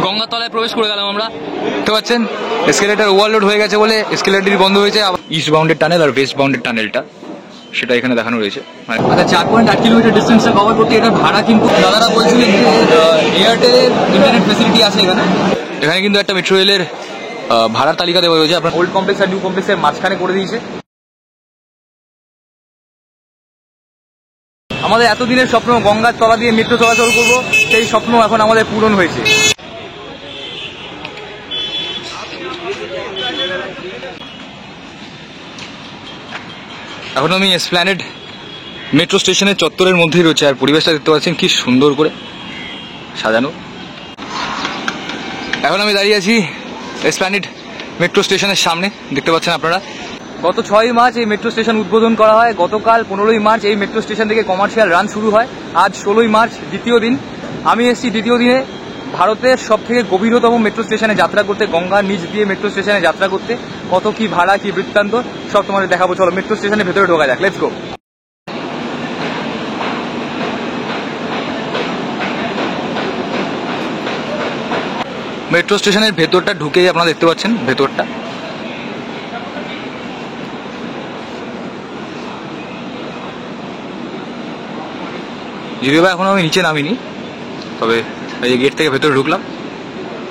গঙ্গার তলায় প্রবেশ করে গেলাম আমরা। দেখতে পাচ্ছেন এসকেলেটর ওভারলোড হয়ে গেছে বলে এসকেলেটরই বন্ধ হয়েছে। ইস্ট বাউন্ডের টানেল আর ওয়েস্ট বাউন্ডের টানেলটা সেটা এখানে দেখানো রয়েছে। আচ্ছা 4.8 কিলোমিটার ডিস্টেন্সটা কভার করতে এটার ভাড়া কিন্তু দাদারা বলছিলেন যে এয়ারটেলের ইন্টারনেট ফেসিলিটি আছে এখানে। এখানে কিন্তু একটা মেট্রো রেলের ভাড়ার তালিকা দেওয়া হয়েছে আপনার ওল্ড কমপ্লেক্স আর নিউ কমপ্লেক্সের মাঝখানে করে দিয়েছে। আমাদের এতদিনের স্বপ্ন গঙ্গার তলা দিয়ে মেট্রো চলাচল করব, সেই স্বপ্ন এখন আমাদের পূরণ হয়েছে। এখন আমি এসপ্ল্যানেড মেট্রো স্টেশনের চত্বরের মধ্যেই রয়েছে, আর পরিবেশটা দেখতে পাচ্ছেন কি সুন্দর করে সাজানো। এখন আমি দাঁড়িয়ে আছি এসপ্ল্যানেড মেট্রো স্টেশনের সামনে, দেখতে পাচ্ছেন আপনারা। গত 6ই মার্চ এই মেট্রো স্টেশন উদ্বোধন করা হয়। গতকাল 15ই মার্চ এই মেট্রো স্টেশন থেকে কমার্শিয়াল রান শুরু হয়। আজ 16ই মার্চ দ্বিতীয় দিন। আমি এসেছি দ্বিতীয় দিনে ভারতের সব থেকে গভীরতম মেট্রো স্টেশনে যাত্রা করতে, গঙ্গার নিচ দিয়ে মেট্রো স্টেশনে যাত্রা করতে। কত কি ভাড়া, কি বৃত্তান্ত সব তোমাদের দেখাবো। চলো মেট্রো স্টেশনের ভেতরে ঢোকা যাক, লেটস গো। মেট্রো স্টেশনের ভেতরটা ঢুকেই আপনারা দেখতে পাচ্ছেন ভেতরটা। যদিও বা এখনো আমি নিচে নামিনি, তবে এই যে গেট থেকে ভেতরে ঢুকলাম।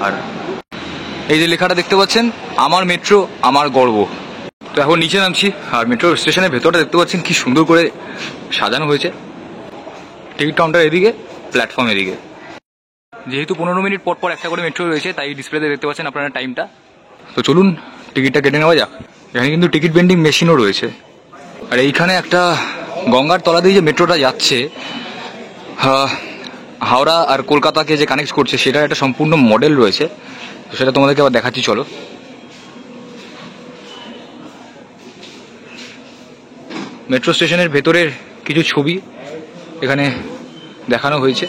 আর এই যে লেখাটা দেখতে পাচ্ছেন, আমার মেট্রো আমার গর্ব। তো এখন নিচে নামছি। আর মেট্রো স্টেশনের ভেতরটা দেখতে পাচ্ছেন কি সুন্দর করে সাজানো হয়েছে। টিকিট কাউন্টার এদিকে, প্ল্যাটফর্ম এদিকে। যেহেতু 15 মিনিট পর পর একটা করে মেট্রো রয়েছে, তাই ডিসপ্লেতে দেখতে পাচ্ছেন আপনারা টাইমটা। তো চলুন টিকিটটা কেটে নেওয়া যাক। এখানে কিন্তু টিকিট ভেন্ডিং মেশিনও রয়েছে। আর এইখানে একটা গঙ্গার তলা দিয়ে যে মেট্রোটা যাচ্ছে, হাওড়া আর কলকাতাকে যে কানেক্ট করছে, সেটার একটা সম্পূর্ণ মডেল রয়েছে। তো সেটা তোমাদেরকে আবার দেখাচ্ছি, চলো। মেট্রো স্টেশনের ভেতরের কিছু ছবি এখানে দেখানো হয়েছে।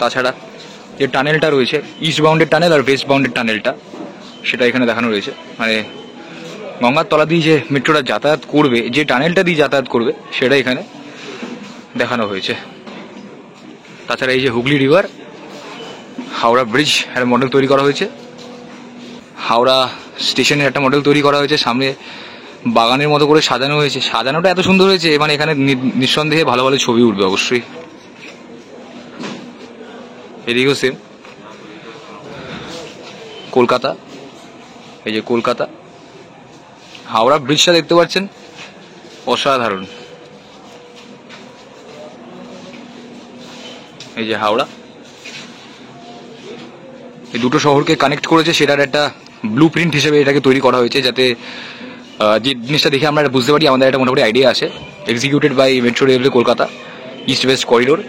তাছাড়া যে টানেলটা রয়েছে, ইস্ট বাউন্ডের টানেল আর ওয়েস্ট বাউন্ডের টানেলটা, সেটা এখানে দেখানো রয়েছে। মানে গঙ্গার তলা দিয়ে যে মেট্রোটা যাতায়াত করবে, যে টানেলটা দিয়ে যাতায়াত করবে, সেটা এখানে দেখানো হয়েছে। তাছাড়া এই যে হুগলি রিভার, হাওড়া ব্রিজ একটা মডেল তৈরি করা হয়েছে। হাওড়া স্টেশনের একটা মডেল তৈরি করা হয়েছে। সামনে বাগানের মতো করে সাজানো হয়েছে। সাজানোটা এত সুন্দর হয়েছে, মানে এখানে নিঃসন্দেহে ভালো ভালো ছবি উঠবে অবশ্যই। এদিকেও সেম কলকাতা, এই যে কলকাতা। হাওড়া ব্রিজটা দেখতে পাচ্ছেন, অসাধারণ। এই যে হাওড়া, এই দুটো শহরকে কানেক্ট করেছে, সেটার একটা ব্লু প্রিন্ট হিসেবে এটাকে তৈরি করা হয়েছে, যাতে যে জিনিসটা দেখে আমরা বুঝতে পারি, আমাদের একটা মোটামুটি আইডিয়া আছে। Executed by metro railway Kolkata, east west corridor,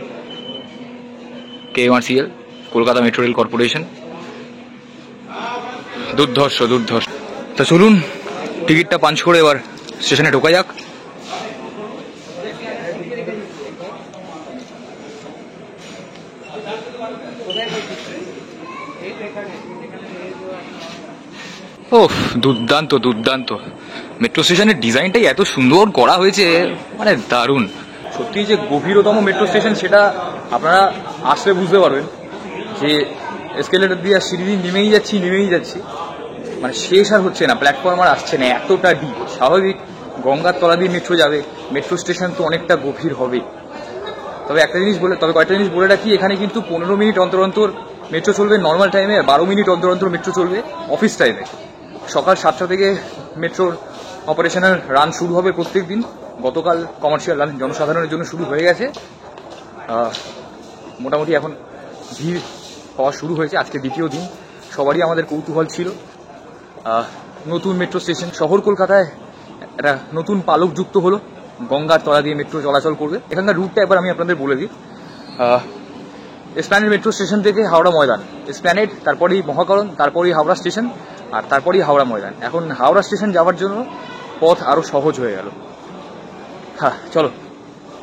KMRCL, Kolkata metro rail corporation. দুর্ধর্ষ দুর্ধর্ষ। তো চলুন টিকিটটা পাঞ্চ করে এবার স্টেশনে ঢোকা যাক। ওহ, দুর্দান্ত দুর্দান্ত। মেট্রো স্টেশনের ডিজাইনটাই এত সুন্দর করা হয়েছে, মানে দারুণ। সত্যি যে গভীরতম মেট্রো স্টেশন, সেটা আপনারা আসলে বুঝতে পারবেন। যে এসকেলেটর দিয়ে সিঁড়ি দিয়ে নেমেই যাচ্ছি, মানে শেষ আর হচ্ছে না, প্ল্যাটফর্ম আর আসছে না, এতটা ডিপ। স্বাভাবিক, গঙ্গার তলা দিয়ে মেট্রো যাবে, মেট্রো স্টেশন তো অনেকটা গভীর হবে। তবে কয়েকটা জিনিস বলে রাখি, এখানে কিন্তু 15 মিনিট অন্তর অন্তর মেট্রো চলবে নর্মাল টাইমে, আর 12 মিনিট অন্তর অন্তর মেট্রো চলবে অফিস টাইমে। সকাল 7টা থেকে মেট্রোর অপারেশনাল রান শুরু হবে প্রত্যেক দিন। গতকাল কমার্শিয়াল রান জনসাধারণের জন্য শুরু হয়ে গেছে। মোটামুটি এখন ভিড় হওয়া শুরু হয়েছে। আজকে দ্বিতীয় দিন, সবারই আমাদের কৌতূহল ছিল। নতুন মেট্রো স্টেশন, শহর কলকাতায় একটা নতুন পালক যুক্ত হলো, গঙ্গার তলা দিয়ে মেট্রো চলাচল করবে। এখানকার রুটটা একবার আমি আপনাদের বলে দিই। এসপ্ল্যানেড মেট্রো স্টেশন থেকে হাওড়া ময়দান, এসপ্ল্যানেড, তারপরেই মহাকরণ, তারপরেই হাওড়া স্টেশন, আর তারপরেই হাওড়া ময়দান। এখন হাওড়া স্টেশন যাওয়ার জন্য পথ আরও সহজ হয়ে গেল। হ্যাঁ চলো,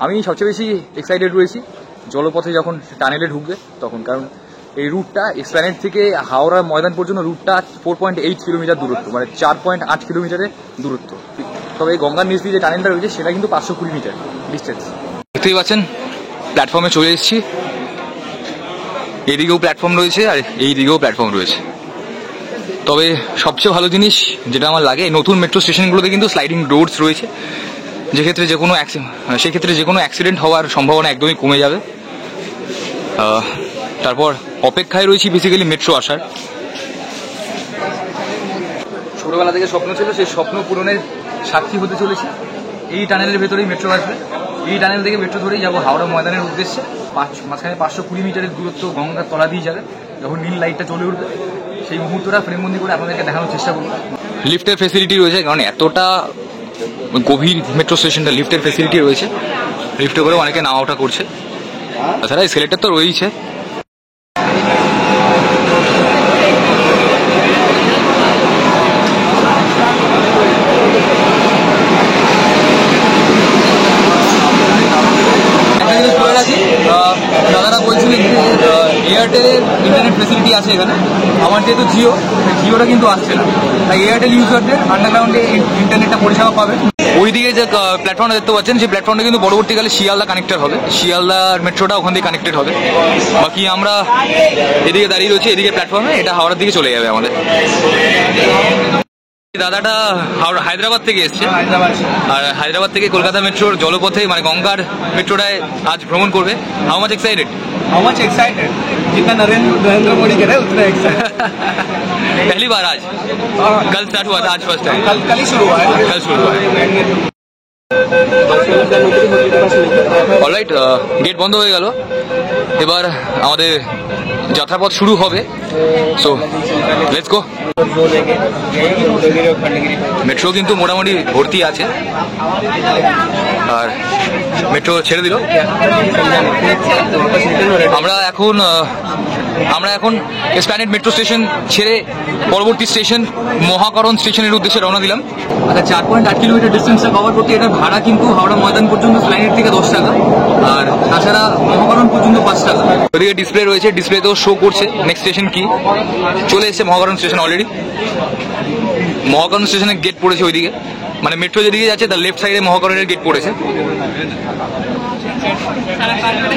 আমি সবচেয়ে বেশি এক্সাইটেড রয়েছি জলপথে যখন টানেলে ঢুকবে তখন। কারণ এই রুটটা এসপ্ল্যানেড থেকে হাওড়া ময়দান পর্যন্ত রুটটা 4.8 কিলোমিটার দূরত্ব, মানে 4.8 কিলোমিটারের দূরত্ব। তবে এই গঙ্গার নিচ দিয়ে যে টানেলটা রয়েছে, সেটা কিন্তু 520 মিটার ডিস্টেন্স। দেখতেই পাচ্ছেন প্ল্যাটফর্মে চলে এসেছি। এদিকেও প্ল্যাটফর্ম রয়েছে আর এই দিকেও প্ল্যাটফর্ম রয়েছে। তবে সবচেয়ে ভালো জিনিস যেটা আমার লাগে, নতুন মেট্রো স্টেশনগুলোতে কিন্তু স্লাইডিং ডোরস রয়েছে, সেক্ষেত্রে যে কোনো অ্যাক্সিডেন্ট হওয়ার সম্ভাবনা একদমই কমে যাবে। তারপর অপেক্ষায় রয়েছি বেসিক্যালি মেট্রো আসার। ছোটবেলা থেকে স্বপ্ন ছিল, সেই স্বপ্ন পূরণের সাক্ষী হতে চলেছি। এই টানেলের ভেতরেই মেট্রো আসবে, এই টানেল থেকে মেট্রো ধরেই যাবো হাওড়া ময়দানের উদ্দেশ্যে। মাঝখানে 520 মিটারের দূরত্ব গঙ্গার তলা দিয়ে যাবে। যখন নীল লাইটটা চলে উঠবে সেই মুহূর্তটা ফ্রেমবন্দি করে আপনাদেরকে দেখানোর চেষ্টা করবো। লিফটের ফেসিলিটি রয়েছে, কারণ এতটা গভীর মেট্রো স্টেশনটা, লিফটের ফেসিলিটি রয়েছে, লিফটে করে অনেকে নাওয়া ওঠা করছে। তাছাড়া এসকেলেটর তো রয়েছে। দাদারা বলছিলেন যে এয়ারটেলের ইন্টারনেট ফেসিলিটি আছে এখানে, আমার যেহেতু জিওটা কিন্তু আসছে না, তাই এয়ারটেল ইউজারদের আন্ডারগ্রাউন্ডে ইন্টারনেটটা পরিষেবা পাবে। ওইদিকে যে প্ল্যাটফর্মটা দেখতে পাচ্ছেন, সেই প্ল্যাটফর্মটা কিন্তু পরবর্তীকালে শিয়ালদা কানেক্টেড হবে, শিয়ালদার মেট্রোটা ওখান থেকে কানেক্টেড হবে। বাকি আমরা এদিকে দাঁড়িয়ে রয়েছি, এদিকে প্ল্যাটফর্মে, এটা হাওড়ার দিকে চলে যাবে আমাদের। দাদাটা হায়দ্রাবাদ থেকে এসছে, আর হায়দ্রাবাদ থেকে কলকাতা মেট্রোর জলপথে মানে গঙ্গার মেট্রোটায় আজ ভ্রমণ করবে। How much excited? How much excited? जितना नरेंद्र मोदी करे उतना excited. पहली बार आज? कल स्टार्ट हुआ था, आज फर्स्ट टाइम? कल ही शुरू हुआ है. कल शुरू हुआ है। অলরাইট, গেট বন্ধ হয়ে গেল, এবার আমাদের যাত্রাপথ শুরু হবে। So let's go. মেট্রো কিন্তু মোটামুটি ভর্তি আছে, আর মেট্রো ছেড়ে দিল। আমরা এখন এসপ্ল্যানেড মেট্রো স্টেশন ছেড়ে পরবর্তী স্টেশন মহাকরণ স্টেশনের উদ্দেশ্যে রওনা দিলাম। আচ্ছা, 4.8 কিলোমিটার ডিস্টেন্সটা কভার করতে এটার ভাড়া কিন্তু হাওড়া ময়দান পর্যন্ত স্প্ল্যানেড থেকে 10 টাকা, আর তাছাড়া মহাকরণ পর্যন্ত 5 টাকা। ওদিকে ডিসপ্লে রয়েছে, ডিসপ্লেতেও শো করছে নেক্সট স্টেশন কি। চলে এসেছে মহাকরণ স্টেশন অলরেডি। মহাকরণ স্টেশনের গেট পড়েছে ওইদিকে, মানে মেট্রো যেদিকে যাচ্ছে তার লেফট সাইডে মহাকরণের গেট পড়েছে।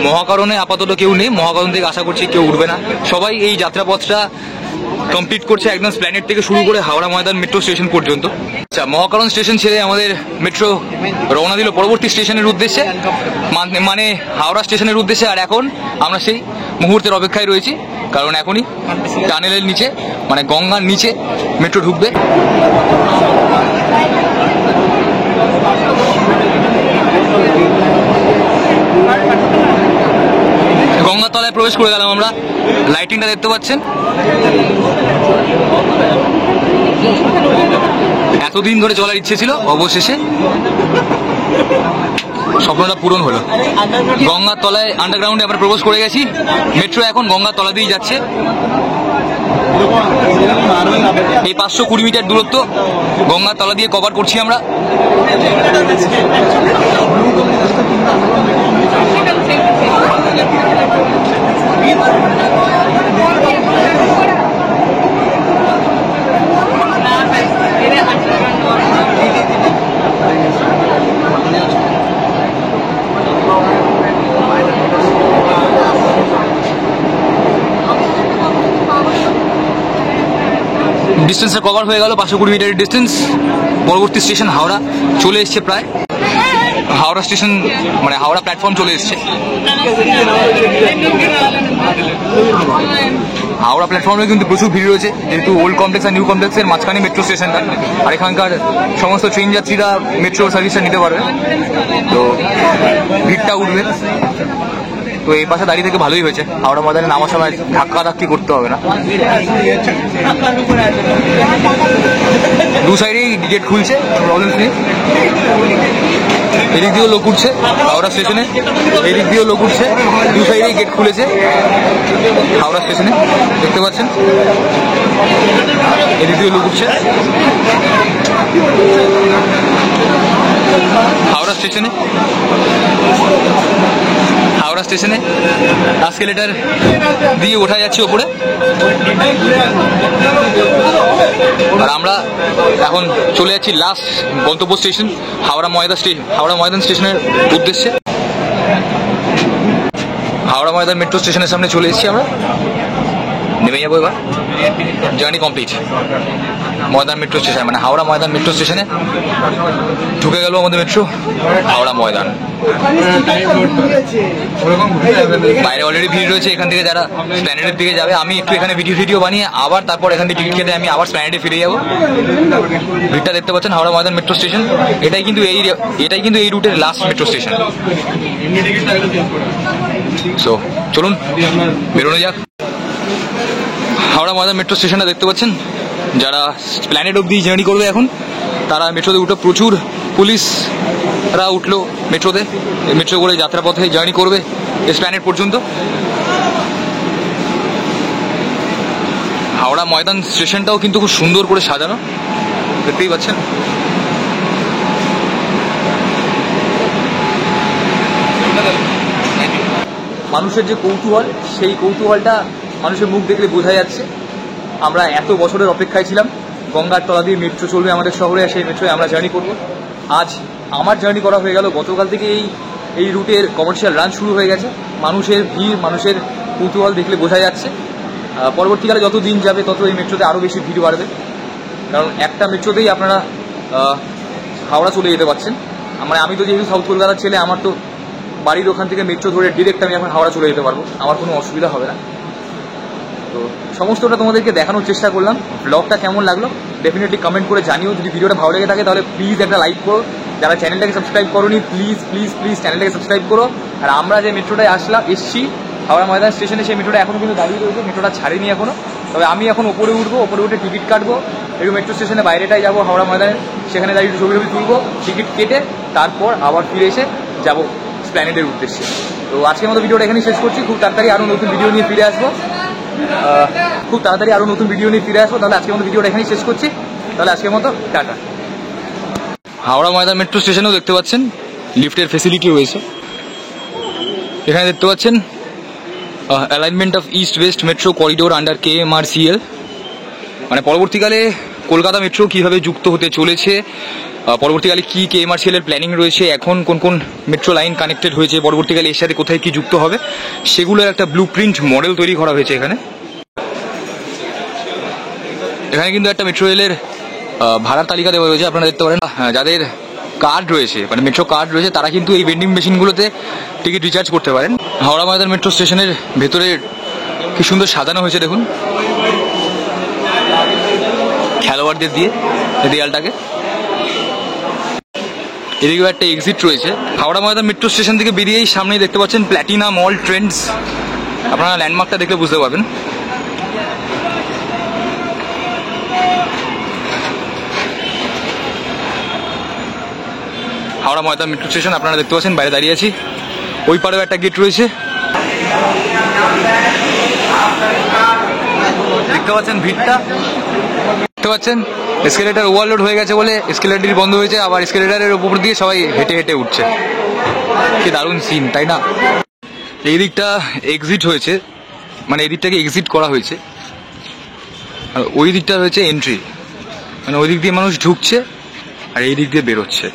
মহাকরণে আপাতত কেউ নেই, মহাকরণ থেকে আশা করছি কেউ উঠবে না। সবাই এই যাত্রাপথটা কমপ্লিট করছে একদম স্প্ল্যানেড থেকে শুরু করে হাওড়া ময়দান মেট্রো স্টেশন পর্যন্ত। আচ্ছা, মহাকরণ স্টেশন ছেড়ে আমাদের মেট্রো রওনা দিল পরবর্তী স্টেশনের উদ্দেশ্যে, মানে হাওড়া স্টেশনের উদ্দেশ্যে। আর এখন আমরা সেই মুহূর্তের অপেক্ষায় রয়েছি, কারণ এখনই টানেলের নিচে মানে গঙ্গার নিচে মেট্রো ঢুকবে। গঙ্গার তলায় প্রবেশ করে গেলাম আমরা। লাইটিংটা দেখতে পাচ্ছেন, এতদিন ধরে চলার ইচ্ছে ছিল, অবশেষে স্বপ্নটা পূরণ হলো। গঙ্গার তলায় আন্ডারগ্রাউন্ডে আবার প্রবেশ করে গেছি। মেট্রো এখন গঙ্গার তলা দিয়ে যাচ্ছে। এই 520 মিটার দূরত্ব গঙ্গার তলা দিয়ে কভার করছি আমরা। ডিস্টেন্সটা কভার হয়ে গেল, 520 মিটারের ডিস্টেন্স। পরবর্তী স্টেশন হাওড়া চলে এসছে প্রায়। হাওড়া স্টেশন মানে হাওড়া প্ল্যাটফর্ম চলে এসছে। হাওড়া প্ল্যাটফর্মে কিন্তু প্রচুর ভিড় রয়েছে, যেহেতু ওল্ড কমপ্লেক্স আর নিউ কমপ্লেক্সের মাঝখানে মেট্রো স্টেশনটা, আর এখানকার সমস্ত ট্রেন যাত্রীরা মেট্রো সার্ভিসটা নিতে পারবে, তো ভিড়টা উঠবে। তো এই পাশে দাঁড়িয়ে থেকে ভালোই হয়েছে, হাওড়া ময়দানে নামার সময় ধাক্কি করতে হবে না। দু সাইডেই গেট খুলছে, প্রবলেম নেই। এদিক দিয়েও লোক উঠছে হাওড়া স্টেশনে, এদিক দিয়েও লোক উঠছে, দু সাইডেই গেট খুলেছে হাওড়া স্টেশনে, দেখতে পাচ্ছেন। এদিক দিয়েও লোক উঠছে হাওড়া স্টেশনে। হাওড়া স্টেশনে এসকেলেটর দিয়ে ওঠা যাচ্ছে ওপরে, আর আমরা এখন চলে যাচ্ছি লাস্ট গন্তব্য স্টেশন হাওড়া ময়দান স্টেশনের উদ্দেশ্যে। হাওড়া ময়দান মেট্রো স্টেশনের সামনে চলে এসেছি আমরা, নেমে যাবো এবার। Journey complete. Maidan metro station মানে হাওড়া ময়দান মেট্রো স্টেশনে ঢুকে গেল আমাদের মেট্রো হাওড়া ময়দান। বাইরে অলরেডি ভিড় রয়েছে। এখান থেকে যারা স্প্ল্যানেডের দিকে যাবে, আমি একটু এখানে ভিডিও বানিয়ে আবার তারপর এখান থেকে টিকিট কেটে আমি আবার স্প্ল্যানেডে ফিরে যাবো। ভিড়টা দেখতে পাচ্ছেন হাওড়া ময়দান মেট্রো স্টেশন। এটাই কিন্তু এই রুটের লাস্ট মেট্রো স্টেশন। সো চলুন বেরোনো যাক। হাওড়া ময়দান মেট্রো স্টেশনটা দেখতে পাচ্ছেন। যারা প্ল্যানেট অব্দি জার্নি করবে এখন, তারা মেট্রোতে উঠলো। প্রচুর পুলিশরা উঠলো মেট্রোতে। মেট্রো করে যাত্রাপথে জার্নি করবে প্ল্যানেট পর্যন্ত। হাওড়া ময়দান স্টেশনটাও কিন্তু খুব সুন্দর করে সাজানো, দেখতেই পাচ্ছেন। মানুষের যে কৌতূহল, সেই কৌতূহলটা মানুষের মুখ দেখলে বোঝা যাচ্ছে। আমরা এত বছরের অপেক্ষায় ছিলাম গঙ্গার তলা দিয়ে মেট্রো চলবে আমাদের শহরে, সেই মেট্রোয় আমরা জার্নি করব। আজ আমার জার্নি করা হয়ে গেল। গতকাল থেকে এই রুটের কমার্শিয়াল রান শুরু হয়ে গেছে। মানুষের ভিড়, মানুষের কৌতূহল দেখলে বোঝা যাচ্ছে। পরবর্তীকালে যত দিন যাবে তত এই মেট্রোতে আরও বেশি ভিড় বাড়বে, কারণ একটা মেট্রোতেই আপনারা হাওড়া চলে যেতে পারছেন। আমি তো যেহেতু সাউথ কলকাতার ছেলে, আমার তো বাড়ির ওখান থেকে মেট্রো ধরে ডিরেক্ট আমি এখন হাওড়া চলে যেতে পারবো, আমার কোনো অসুবিধা হবে না। তো সমস্তটা তোমাদেরকে দেখানোর চেষ্টা করলাম। ব্লগটা কেমন লাগলো ডেফিনেটলি কমেন্ট করে জানিও। যদি ভিডিওটা ভালো লেগে থাকে তাহলে প্লিজ একটা লাইক করো। যারা চ্যানেলটাকে সাবস্ক্রাইব করোনি প্লিজ প্লিজ প্লিজ চ্যানেলটাকে সাবস্ক্রাইব করো। আর আমরা যে মেট্রোটায় এসছি হাওড়া ময়দান স্টেশনে, সেই মেট্রোটা এখনও কিন্তু দাঁড়িয়ে রয়েছে, মেট্রোটা ছাড়েনি এখনও। তবে আমি এখন ওপরে উঠবো, ওপরে উঠে টিকিট কাটবো, একটু মেট্রো স্টেশনে বাইরেটাই যাবো হাওড়া ময়দানে, সেখানে দাঁড়িয়ে ছবি তুলবো, টিকিট কেটে তারপর আবার ফিরে এসে যাবো প্ল্যানেটের উদ্দেশ্যে। তো আজকের মতো ভিডিওটা এখানেই শেষ করছি। খুব তাড়াতাড়ি আরও নতুন ভিডিও নিয়ে ফিরে আসবো। তাহলে আজকের মতো ভিডিওটা এখানেই শেষ করছি। তাহলে আজকের মতো টাটা। হাওড়া ময়দান মেট্রো স্টেশনেও দেখতে পাচ্ছেন লিফটের ফেসিলিটি রয়েছে। এখানে দেখতে পাচ্ছেন alignment of east West metro corridor under KMRCL, মানে পরবর্তীকালে কলকাতা মেট্রো কিভাবে যুক্ত হতে চলেছে, পরবর্তীকালে কি KMRCL এর প্ল্যানিং রয়েছে, এখন কোন কোন মেট্রো লাইন কানেক্টেড হয়েছে, পরবর্তীকালে এর সাথে কোথায় কি যুক্ত হবে, সেগুলোর একটা ব্লু প্রিন্ট মডেল তৈরি করা হয়েছে এখানে। এখানে কিন্তু একটা মেট্রো রেলের ভাড়ার তালিকা দেওয়া রয়েছে, আপনারা দেখতে পারেন। যাদের কার্ড রয়েছে, মানে মেট্রো কার্ড রয়েছে, তারা কিন্তু এই ভেন্ডিং মেশিনগুলোতে টিকিট রিচার্জ করতে পারেন। হাওড়া ময়দান মেট্রো স্টেশনের ভেতরে কি সুন্দর সাজানো হয়েছে দেখুন, খেলোয়াড়দের দিয়ে দেয়ালটাকে। এদিকেও একটা এক্সিট রয়েছে। হাওড়া ময়দান মেট্রো স্টেশন থেকে বেরিয়েই সামনেই দেখতে পাচ্ছেন প্ল্যাটিনা মল ট্রেন্ডস। আপনারা ল্যান্ডমার্কটা দেখলে বুঝতে পারবেন। হাওড়া ময়দান মেট্রো স্টেশন আপনারা দেখতে পাচ্ছেন, বাইরে দাঁড়িয়ে আছি। ওই পারেও একটা গেট রয়েছে, দেখতে পাচ্ছেন ভিড়টা, দেখতে পাচ্ছেন। এসকেলেটার ওভারলোড হয়ে গেছে বলে এসকেলেটারই বন্ধ হয়েছে, আবার এসকেলেটারের উপর দিয়ে সবাই হেঁটে হেঁটে উঠছে। কি দারুণ সিন, তাই না? এই দিকটা এক্সিট হয়েছে, মানে এই দিকটাকে এক্সিট করা হয়েছে, আর ওই দিকটা হয়েছে এন্ট্রি, মানে ওই দিক দিয়ে মানুষ ঢুকছে আর এই দিক দিয়ে বেরোচ্ছে।